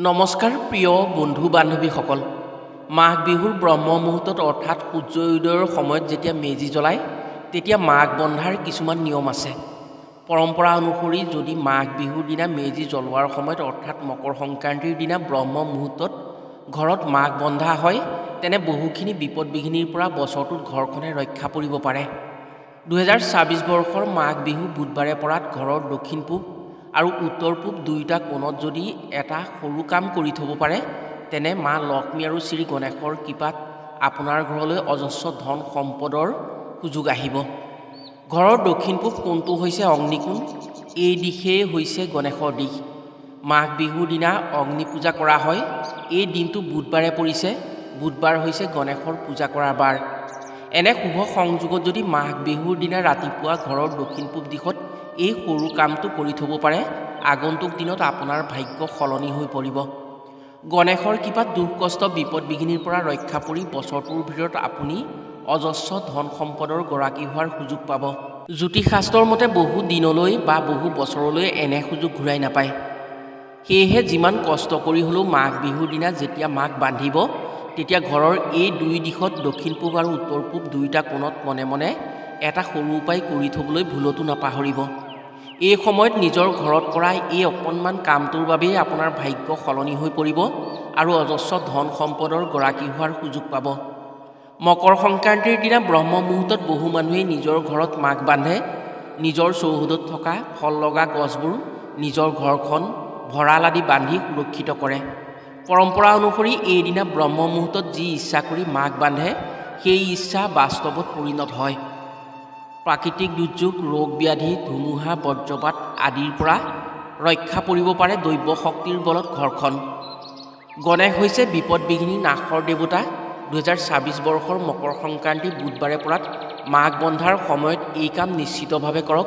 নমস্কাৰ প্ৰিয় বন্ধু বান্ধৱীসকল। মাঘ বিহুৰ ব্ৰহ্ম মুহূৰ্তত অৰ্থাৎ সূৰ্য উদয়ৰ সময়ত যেতিয়া মেজি জ্বলায় তেতিয়া মাঘ বন্ধাৰ কিছুমান নিয়ম আছে। পৰম্পৰা অনুসৰি যদি মাঘ বিহুৰ দিনা মেজি জ্বলোৱাৰ সময়ত অৰ্থাৎ মকৰ সংক্ৰান্তিৰ দিনা ব্ৰহ্ম মুহূৰ্তত ঘৰত মাঘ বন্ধা হয় তেনে বহুখিনি বিপদ বিঘিনিৰ পৰা বছৰটোত ঘৰখনে ৰক্ষা পৰিব পাৰে। 2026 বৰ্ষৰ মাঘ বিহু বুধবাৰে পৰাত ঘৰৰ দক্ষিণ পূব আৰু উত্তৰ পূব দুয়োটা কোণত যদি এটা সৰু কাম কৰি থ'ব পাৰে তেনে মা লক্ষ্মী আৰু শ্ৰী গণেশৰ কৃপাত আপোনাৰ ঘৰলৈ অজস্ৰ ধন সম্পদৰ সুযোগ আহিব। ঘৰৰ দক্ষিণ পূব কোণটো হৈছে অগ্নিকোণ, এই দিশেই হৈছে গণেশৰ দিশ। মাঘ বিহুৰ দিনা অগ্নি পূজা কৰা হয়। এই দিনটো বুধবাৰে পৰিছে, বুধবাৰ হৈছে গণেশৰ পূজা কৰাৰ বাৰ। এনে শুভ সংযোগত যদি মাঘ বিহুৰ দিনা ৰাতিপুৱা ঘৰৰ দক্ষিণ পূব দিশত এই সৰু কামটো কৰি থ'ব পাৰে আগন্তুক দিনত আপোনাৰ ভাগ্য সলনি হৈ পৰিব। গণেশৰ কৃপাত দুখ কষ্ট বিপদ বিঘিনিৰ পৰা ৰক্ষা পৰি বছৰটোৰ ভিতৰত আপুনি অজস্ৰ ধন সম্পদৰ গৰাকী হোৱাৰ সুযোগ পাব। জ্যোতিষশাস্ত্ৰৰ মতে বহু দিনলৈ বা বহু বছৰলৈ এনে সুযোগ ঘূৰাই নাপায়। সেয়েহে যিমান কষ্ট কৰি হ'লেও মাঘ বিহুৰ দিনা যেতিয়া মাঘ বান্ধিব তেতিয়া ঘৰৰ এই দুই দিশত দক্ষিণ পূব আৰু উত্তৰ পূব দুয়োটা কোণত মনে মনে এটা সৰু উপায় কৰি থ'বলৈ ভুলতো নাপাহৰিব। এই সময়ত নিজৰ ঘৰত কৰা এই অকণমান কামটোৰ বাবেই আপোনাৰ ভাগ্য সলনি হৈ পৰিব আৰু অজস্ৰ ধন সম্পদৰ গৰাকী হোৱাৰ সুযোগ পাব। মকৰ সংক্ৰান্তিৰ দিনা ব্ৰহ্ম মুহূৰ্তত বহু মানুহেই নিজৰ ঘৰত মাঘ বান্ধে। নিজৰ চৌহদত থকা ফল লগা গছবোৰ নিজৰ ঘৰখন ভঁৰাল আদি বান্ধি সুৰক্ষিত কৰে। পৰম্পৰা অনুসৰি এইদিনা ব্ৰহ্ম মুহূৰ্তত যি ইচ্ছা কৰি মাঘ বান্ধে সেই ইচ্ছা বাস্তৱত পৰিণত হয়। প্ৰাকৃতিক দুৰ্যোগ, ৰোগ ব্যাধি, ধুমুহা, বজ্ৰপাত আদিৰ পৰা ৰক্ষা পৰিব পাৰে দৈৱ শক্তিৰ বলত ঘৰখন। গণেশ হৈছে বিপদ বিঘিনি নাশৰ দেৱতা। 2026 বৰ্ষৰ মকৰ সংক্ৰান্তি বুধবাৰে পৰাত মাঘ বন্ধাৰ সময়ত এই কাম নিশ্চিতভাৱে কৰক।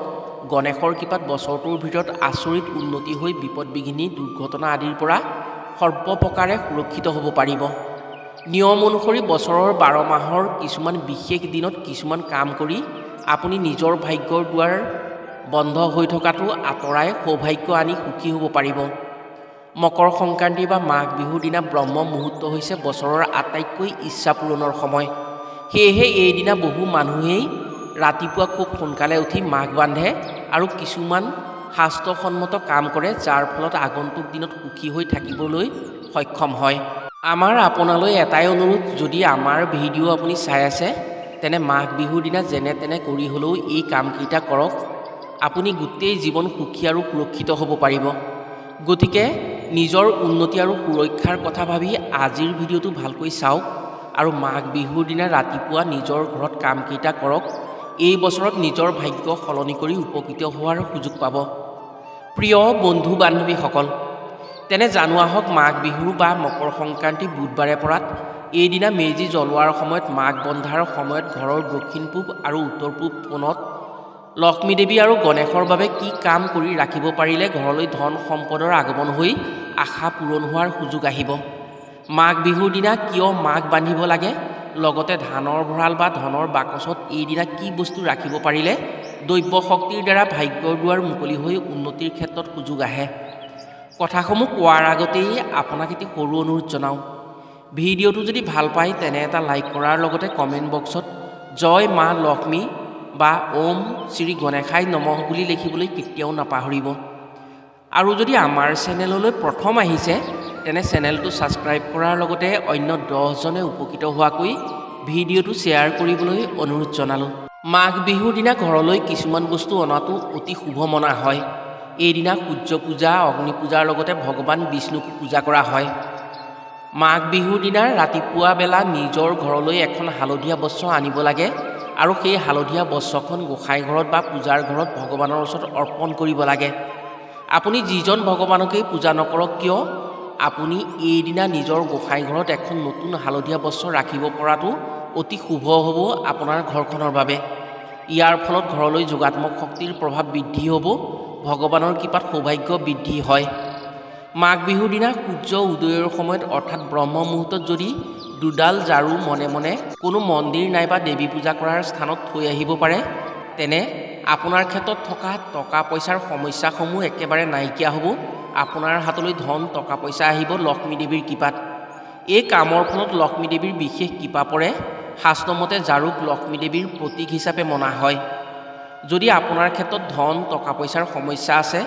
গণেশৰ কৃপাত বছৰটোৰ ভিতৰত আচৰিত উন্নতি হৈ বিপদ বিঘিনি দুৰ্ঘটনা আদিৰ পৰা সৰ্বপ্ৰকাৰে সুৰক্ষিত হ'ব পাৰিব। নিয়ম অনুসৰি বছৰৰ 12 মাহৰ কিছুমান বিশেষ দিনত কিছুমান কাম কৰি আপুনি নিজৰ ভাগ্যৰ দুৱাৰ বন্ধ হৈ থকাটো আঁতৰাই সৌভাগ্য আনি সুখী হ'ব পাৰিব। মকৰ সংক্ৰান্তি বা মাঘ বিহুৰ দিনা ব্ৰহ্ম মুহূৰ্ত হৈছে বছৰৰ আটাইতকৈ ইচ্ছা পূৰণৰ সময়। সেয়েহে এইদিনা বহু মানুহেই ৰাতিপুৱা খুব সোনকালে উঠি মাঘ বান্ধে আৰু কিছুমান শাস্ত্ৰসন্মত কাম কৰে যাৰ ফলত আগন্তুক দিনত সুখী হৈ থাকিবলৈ সক্ষম হয়। আমাৰ আপোনালৈ এটাই অনুৰোধ, যদি আমাৰ ভিডিঅ' আপুনি চাই আছে তেনে মাঘ বিহুৰ দিনা যেনে তেনে কৰি হ'লেও এই কামকেইটা কৰক। আপুনি গোটেই জীৱন সুখী আৰু সুৰক্ষিত হ'ব পাৰিব। গতিকে নিজৰ উন্নতি আৰু সুৰক্ষাৰ কথা ভাবি আজিৰ ভিডিঅ'টো ভালকৈ চাওক আৰু মাঘ বিহুৰ দিনা ৰাতিপুৱা নিজৰ ঘৰত কামকেইটা কৰক। এই বছৰত নিজৰ ভাগ্য সলনি কৰি উপকৃত হোৱাৰ সুযোগ পাব। প্ৰিয় বন্ধু বান্ধৱীসকল, তেনে জানো আহক মাঘ বিহু বা মকৰ সংক্ৰান্তি বুধবাৰে পৰাত এইদিনা মেজি জ্বলোৱাৰ সময়ত মাঘ বন্ধাৰ সময়ত ঘৰৰ দক্ষিণ পূব আৰু উত্তৰ পূব কোণত লক্ষ্মী দেৱী আৰু গণেশৰ বাবে কি কাম কৰি ৰাখিব পাৰিলে ঘৰলৈ ধন সম্পদৰ আগমন হৈ আশা পূৰণ হোৱাৰ সুযোগ আহিব। মাঘ বিহুৰ দিনা কিয় মাঘ বান্ধিব লাগে, লগতে ধানৰ ভঁৰাল বা ধনৰ বাকচত এইদিনা কি বস্তু ৰাখিব পাৰিলে দৈৱ শক্তিৰ দ্বাৰা ভাগ্যৰ দুৱাৰ মুকলি হৈ উন্নতিৰ ক্ষেত্ৰত সুযোগ আহে। কথাসমূহ কোৱাৰ আগতেই আপোনাক এটি সৰু অনুৰোধ জনাওঁ। ভিডিঅ'টো যদি ভাল পায় তেনে এটা লাইক কৰাৰ লগতে কমেণ্ট বক্সত জয় মা লক্ষ্মী বা ওম শ্ৰী গণেশাই নমঃ বুলি লিখিবলৈ কেতিয়াও নাপাহৰিব। আৰু যদি আমাৰ চেনেললৈ প্ৰথম আহিছে তেনে চেনেলটো ছাবস্ক্ৰাইব কৰাৰ লগতে অন্য 10জনে উপকৃত হোৱাকৈ ভিডিঅ'টো শ্বেয়াৰ কৰিবলৈ অনুৰোধ জনালোঁ। মাঘ বিহুৰ দিনা ঘৰলৈ কিছুমান বস্তু অনাটো অতি শুভ মনা হয়। এইদিনা সূৰ্য পূজা, অগ্নি পূজাৰ লগতে ভগৱান বিষ্ণুকো পূজা কৰা হয়। মাঘ বিহুৰ দিনা ৰাতিপুৱা বেলা নিজৰ ঘৰলৈ এখন হালধীয়া বস্ত্ৰ আনিব লাগে আৰু সেই হালধীয়া বস্ত্ৰখন গোসাঁই ঘৰত বা পূজাৰ ঘৰত ভগৱানৰ ওচৰত অৰ্পণ কৰিব লাগে। আপুনি যিজন ভগৱানকেই পূজা নকৰক কিয় আপুনি এইদিনা নিজৰ গোসাঁই ঘৰত এখন নতুন হালধীয়া বস্ত্ৰ ৰাখিব পৰাটো অতি শুভ হ'ব আপোনাৰ ঘৰখনৰ বাবে। ইয়াৰ ফলত ঘৰলৈ যোগাত্মক শক্তিৰ প্ৰভাৱ বৃদ্ধি হ'ব, ভগৱানৰ কৃপাত সৌভাগ্য বৃদ্ধি হয়। মাঘ বিহুৰ দিনা সূৰ্য উদয়ৰ সময়ত অৰ্থাৎ ব্ৰহ্ম মুহূৰ্তত যদি দুডাল ঝাৰু মনে মনে কোনো মন্দিৰ নাইবা দেৱী পূজা কৰাৰ স্থানত থৈ আহিব পাৰে তেনে আপোনাৰ ক্ষেত্ৰত থকা টকা পইচাৰ সমস্যাসমূহ একেবাৰে নাইকিয়া হ'ব আপোনাৰ হাতলৈ ধন টকা পইচা আহিব লক্ষ্মী দেৱীৰ কৃপাত। এই কামৰ ফলত লক্ষ্মী দেৱীৰ বিশেষ কৃপা পৰে। শাস্ত্ৰমতে জাৰুক লক্ষ্মী দেৱীৰ প্ৰতীক হিচাপে মনা হয়। যদি আপোনাৰ ক্ষেত্ৰত ধন টকা পইচাৰ সমস্যা আছে,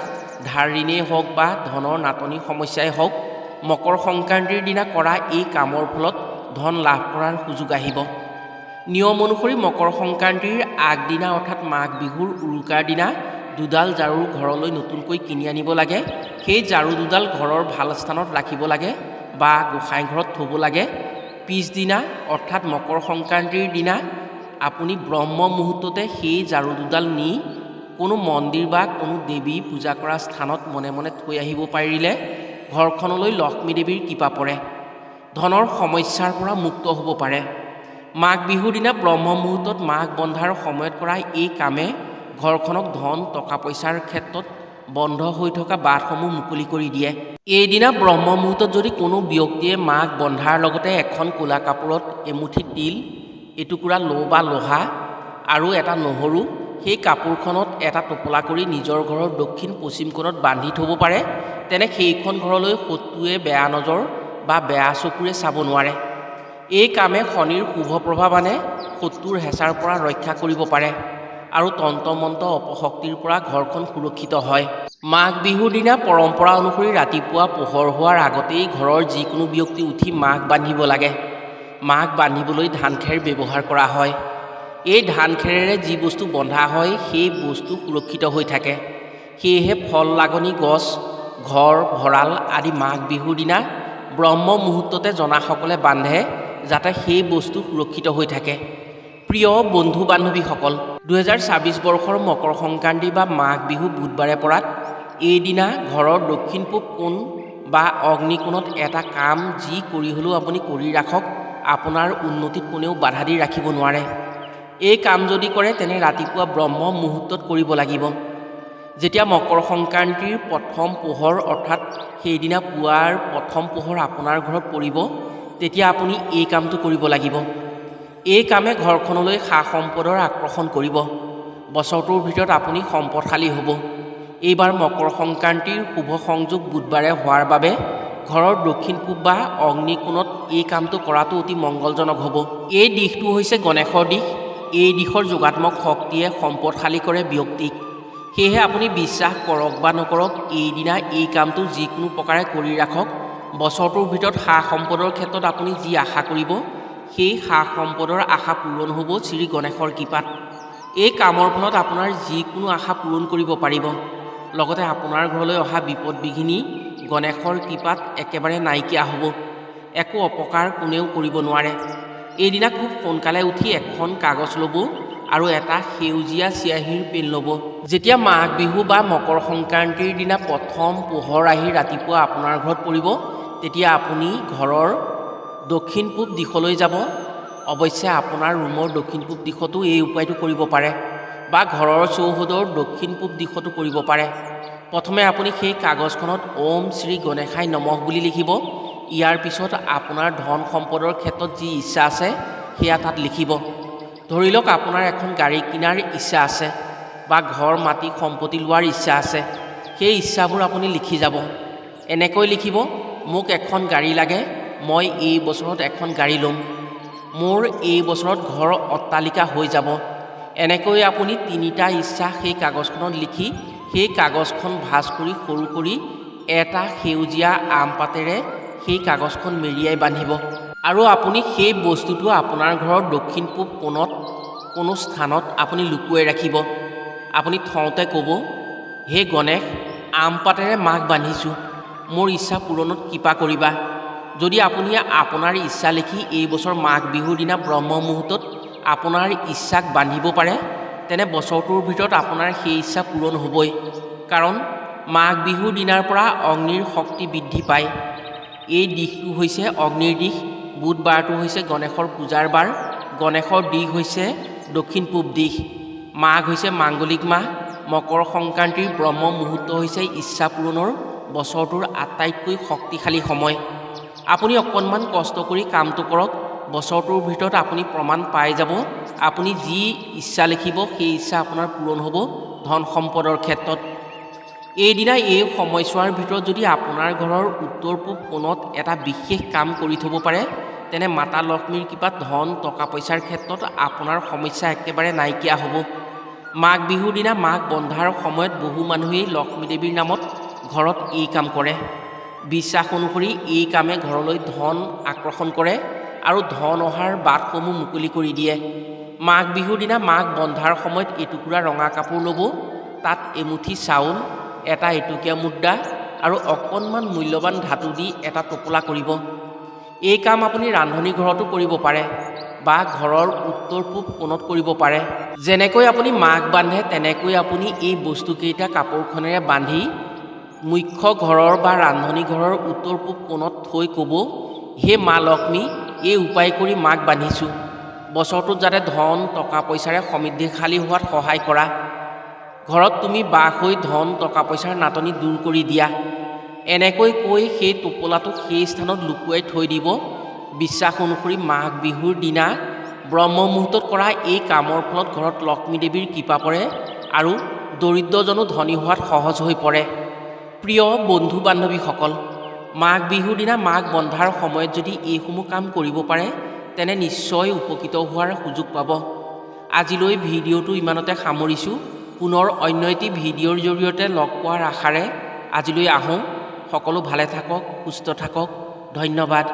ধাৰ ঋণেই হওক বা ধনৰ নাটনিৰ সমস্যাই হওক, মকৰ সংক্ৰান্তিৰ দিনা কৰা এই কামৰ ফলত ধন লাভ কৰাৰ সুযোগ আহিব। নিয়ম অনুসৰি মকৰ সংক্ৰান্তিৰ আগদিনা অৰ্থাৎ মাঘ বিহুৰ উৰুকাৰ দিনা দুডাল ঝাৰু ঘৰলৈ নতুনকৈ কিনি আনিব লাগে। সেই ঝাৰু দুডাল ঘৰৰ ভাল স্থানত ৰাখিব লাগে বা গোসাঁই ঘৰত থ'ব লাগে। পিছদিনা অৰ্থাৎ মকৰ সংক্ৰান্তিৰ দিনা আপুনি ব্ৰহ্ম মুহূৰ্ততে সেই ঝাৰু দুডাল নি কোনো মন্দিৰ বা কোনো দেৱী পূজা কৰা স্থানত মনে মনে থৈ আহিব পাৰিলে ঘৰখনলৈ লক্ষ্মী দেৱীৰ কৃপা পৰে। ধনৰ সমস্যাৰ পৰা মুক্ত হ'ব পাৰে। মাঘ বিহুৰ দিনা ব্ৰহ্ম মুহূৰ্তত মাঘ বন্ধাৰ সময়ত কৰা এই কামে ঘৰখনক ধন টকা পইচাৰ ক্ষেত্ৰত বন্ধ হৈ থকা বাটসমূহ মুকলি কৰি দিয়ে। এইদিনা ব্ৰহ্ম মুহূৰ্তত যদি কোনো ব্যক্তিয়ে মাঘ বন্ধাৰ লগতে এখন ক'লা কাপোৰত এমুঠি তিল, এটুকুৰা লো বা লোহা আৰু এটা নহৰু সেই কাপোৰখনত এটা টোপোলা কৰি নিজৰ ঘৰৰ দক্ষিণ পশ্চিম কোণত বান্ধি থ'ব পাৰে, তেনে সেইখন ঘৰলৈ শত্ৰুৱে বেয়া নজৰ বা বেয়া চকুৰে চাব নোৱাৰে। এই কামে শনিৰ শুভ প্ৰভাৱ আনে, শত্ৰুৰ হেঁচাৰ পৰা ৰক্ষা কৰিব পাৰে আৰু তন্ত্ৰ-মন্ত্ৰ অপশক্তিৰ পৰা ঘৰখন সুৰক্ষিত হয়। মাঘ বিহুৰ দিনা পৰম্পৰা অনুসৰি ৰাতিপুৱা পোহৰ হোৱাৰ আগতেই ঘৰৰ যিকোনো ব্যক্তি উঠি মাঘ বান্ধিব লাগে। মাঘ বান্ধিবলৈ ধান খেৰ ব্যৱহাৰ কৰা হয়। এই ধান খেৰেৰে যি বস্তু বন্ধা হয় সেই বস্তু সুৰক্ষিত হৈ থাকে। সেয়েহে ফল লাগনি গছ, ঘৰ, ভঁৰাল আদি মাঘ বিহুৰ দিনা ব্ৰহ্ম মুহূৰ্ততে জনাসকলে বান্ধে যাতে সেই বস্তু সুৰক্ষিত হৈ থাকে। প্ৰিয় বন্ধু বান্ধৱীসকল, 2026 বৰ্ষৰ মকৰ সংক্ৰান্তি বা মাঘ বিহু বুধবাৰে পৰাত এইদিনা ঘৰৰ দক্ষিণ পূব কোণ বা অগ্নিকোণত এটা কাম যি কৰি হ'লেও আপুনি কৰি ৰাখক, আপোনাৰ উন্নতিত কোনেও বাধা দি ৰাখিব নোৱাৰে। এই কাম যদি কৰে তেনে ৰাতিপুৱা ব্ৰহ্ম মুহূৰ্তত কৰিব লাগিব। যেতিয়া মকৰ সংক্ৰান্তিৰ প্ৰথম পোহৰ অৰ্থাৎ সেইদিনা পুৱাৰ প্ৰথম পোহৰ আপোনাৰ ঘৰত পৰিব, তেতিয়া আপুনি এই কামটো কৰিব লাগিব। এই কামে ঘৰখনলৈ সা সম্পদৰ আকৰ্ষণ কৰিব। বছৰটোৰ ভিতৰত আপুনি সম্পদশালী হ'ব। এইবাৰ মকৰ সংক্ৰান্তিৰ শুভ সংযোগ বুধবাৰে হোৱাৰ বাবে ঘৰৰ দক্ষিণ পূব বা অগ্নিকোণত এই কামটো কৰাটো অতি মংগলজনক হ'ব। এই দিশটো হৈছে গণেশৰ দিশ। এই দিশৰ যোগাত্মক শক্তিয়ে সম্পদশালী কৰে ব্যক্তিক। সেয়েহে আপুনি বিশ্বাস কৰক বা নকৰক, এইদিনা এই কামটো যিকোনো প্ৰকাৰে কৰি ৰাখক। বছৰটোৰ ভিতৰত সা সম্পদৰ ক্ষেত্ৰত আপুনি যি আশা কৰিব সেই সা সম্পদৰ আশা পূৰণ হ'ব শ্ৰী গণেশৰ কৃপাত। এই কামৰ ফলত আপোনাৰ যিকোনো আশা পূৰণ কৰিব পাৰিব। লগতে আপোনাৰ ঘৰলৈ অহা বিপদ বিঘিনি গণেশৰ কৃপাত একেবাৰে নাইকিয়া হ'ব। একো অপকাৰ কোনেও কৰিব নোৱাৰে। এইদিনা খুব সোনকালে উঠি এখন কাগজ ল'ব আৰু এটা সেউজীয়া চিয়াহীৰ পেন ল'ব। যেতিয়া মাঘ বিহু বা মকৰ সংক্ৰান্তিৰ দিনা প্ৰথম পোহৰ আহি ৰাতিপুৱা আপোনাৰ ঘৰত পৰিব, তেতিয়া আপুনি ঘৰৰ দক্ষিণ পূব দিশলৈ যাব। অৱশ্যে আপোনাৰ ৰুমৰ দক্ষিণ পূব দিশতো এই উপায়টো কৰিব পাৰে বা ঘৰৰ চৌহদৰ দক্ষিণ পূব দিশতো কৰিব পাৰে। প্ৰথমে আপুনি সেই কাগজখনত ওম শ্ৰী গণেশাই নমঃ বুলি লিখিব। ইয়াৰ পিছত আপোনাৰ ধন সম্পদৰ ক্ষেত্ৰত যি ইচ্ছা আছে সেয়া তাত লিখিব। ধৰি লওক আপোনাৰ এখন গাড়ী কিনাৰ ইচ্ছা আছে বা ঘৰ মাটি সম্পত্তি লোৱাৰ ইচ্ছা আছে। সেই ইচ্ছাবোৰ আপুনি লিখি যাব। এনেকৈ লিখিব, মোক এখন গাড়ী লাগে, মই এই বছৰত এখন গাড়ী ল'ম, মোৰ এই বছৰত ঘৰ অট্টালিকা হৈ যাব। এনেকৈ আপুনি তিনিটা ইচ্ছা সেই কাগজখনত লিখি সেই কাগজখন ভাঁজ কৰি সৰু কৰি এটা সেউজীয়া আম পাতেৰে সেই কাগজখন মেৰিয়াই বান্ধিব আৰু আপুনি সেই বস্তুটো আপোনাৰ ঘৰৰ দক্ষিণ পূব কোণত কোনো স্থানত আপুনি লুকুৱাই ৰাখিব। আপুনি থওঁতে ক'ব, হে গণেশ, আম পাতেৰে মাক বান্ধিছোঁ, মোৰ ইচ্ছা পূৰণত কৃপা কৰিবা। যদি আপুনি আপোনাৰ ইচ্ছা লিখি এই বছৰ মাঘ বিহুৰ দিনা ব্ৰহ্ম মুহূৰ্তত আপোনাৰ ইচ্ছাক বান্ধিব পাৰে, তেনে বছৰটোৰ ভিতৰত আপোনাৰ সেই ইচ্ছা পূৰণ হ'বই। কাৰণ মাঘ বিহুৰ দিনাৰ পৰা অগ্নিৰ শক্তি বৃদ্ধি পায়। এই দিশটো হৈছে অগ্নিৰ দিশ। বুধবাৰটো হৈছে গণেশৰ পূজাৰ বাৰ। গণেশৰ দিশ হৈছে দক্ষিণ পূব দিশ। মাঘ হৈছে মাংগলিক মাহ। মকৰ সংক্ৰান্তিৰ ব্ৰহ্ম মুহূৰ্ত হৈছে ইচ্ছা পূৰণৰ বছৰটোৰ আটাইতকৈ শক্তিশালী সময়। আপুনি অকণমান কষ্ট কৰি কামটো কৰক। বছৰটোৰ ভিতৰত আপুনি প্ৰমাণ পাই যাব। আপুনি যি ইচ্ছা লিখিব সেই ইচ্ছা আপোনাৰ পূৰণ হ'ব ধন সম্পদৰ ক্ষেত্ৰত। এইদিনা এই সময়ছোৱাৰ ভিতৰত যদি আপোনাৰ ঘৰৰ উত্তৰ পূব কোণত এটা বিশেষ কাম কৰি থ'ব পাৰে, তেনে মাতা লক্ষ্মীৰ কৃপাত ধন টকা পইচাৰ ক্ষেত্ৰত আপোনাৰ সমস্যা একেবাৰে নাইকিয়া হ'ব। মাঘ বিহুৰ দিনা মাঘ বন্ধাৰ সময়ত বহু মানুহেই লক্ষ্মী দেৱীৰ নামত ঘৰত এই কাম কৰে। বিশ্বাস অনুসৰি এই কামে ঘৰলৈ ধন আকৰ্ষণ কৰে আৰু ধন অহাৰ বাটসমূহ মুকলি কৰি দিয়ে। মাঘ বিহুৰ দিনা মাঘ বন্ধাৰ সময়ত এটুকুৰা ৰঙা কাপোৰ ল'ব, তাত এমুঠি চাউল, এটা এটকীয়া মুদ্ৰা আৰু অকণমান মূল্যৱান ধাতু দি এটা টোপোলা কৰিব। এই কাম আপুনি ৰান্ধনি ঘৰতো কৰিব পাৰে বা ঘৰৰ উত্তৰ পূব কোণত কৰিব পাৰে। যেনেকৈ আপুনি মাঘ বান্ধে তেনেকৈ আপুনি এই বস্তুকেইটা কাপোৰখনেৰে বান্ধি মুখ্য ঘৰৰ বা ৰান্ধনি ঘৰৰ উত্তৰ পূব কোণত থৈ ক'ব, হে মা লক্ষ্মী, এই উপায় কৰি মাঘ বান্ধিছোঁ। বছৰটোত যাতে ধন টকা পইচাৰে সমৃদ্ধিশালী হোৱাত সহায় কৰা। ঘৰত তুমি বাস হৈ ধন টকা পইচাৰ নাটনি দূৰ কৰি দিয়া। এনেকৈ কৈ সেই টোপোলাটো সেই স্থানত লুকুৱাই থৈ দিব। বিশ্বাস অনুসৰি মাঘ বিহুৰ দিনা ব্ৰহ্ম মুহূৰ্তত কৰা এই কামৰ ফলত ঘৰত লক্ষ্মী দেৱীৰ কৃপা পৰে আৰু দৰিদ্ৰজনো ধনী হোৱাত সহজ হৈ পৰে। প্ৰিয় বন্ধু বান্ধৱীসকল, মাঘ বিহুৰ দিনা মাঘ বন্ধাৰ সময়ত যদি এইসমূহ কাম কৰিব পাৰে, তেনে নিশ্চয় উপকৃত হোৱাৰ সুযোগ পাব। আজিলৈ ভিডিঅ'টো ইমানতে সামৰিছোঁ। পুনৰ অন্য এটি ভিডিঅ'ৰ জৰিয়তে লগ পোৱাৰ আশাৰে আজিলৈ আহোঁ। সকলো ভালে থাকক, সুস্থ থাকক। ধন্যবাদ।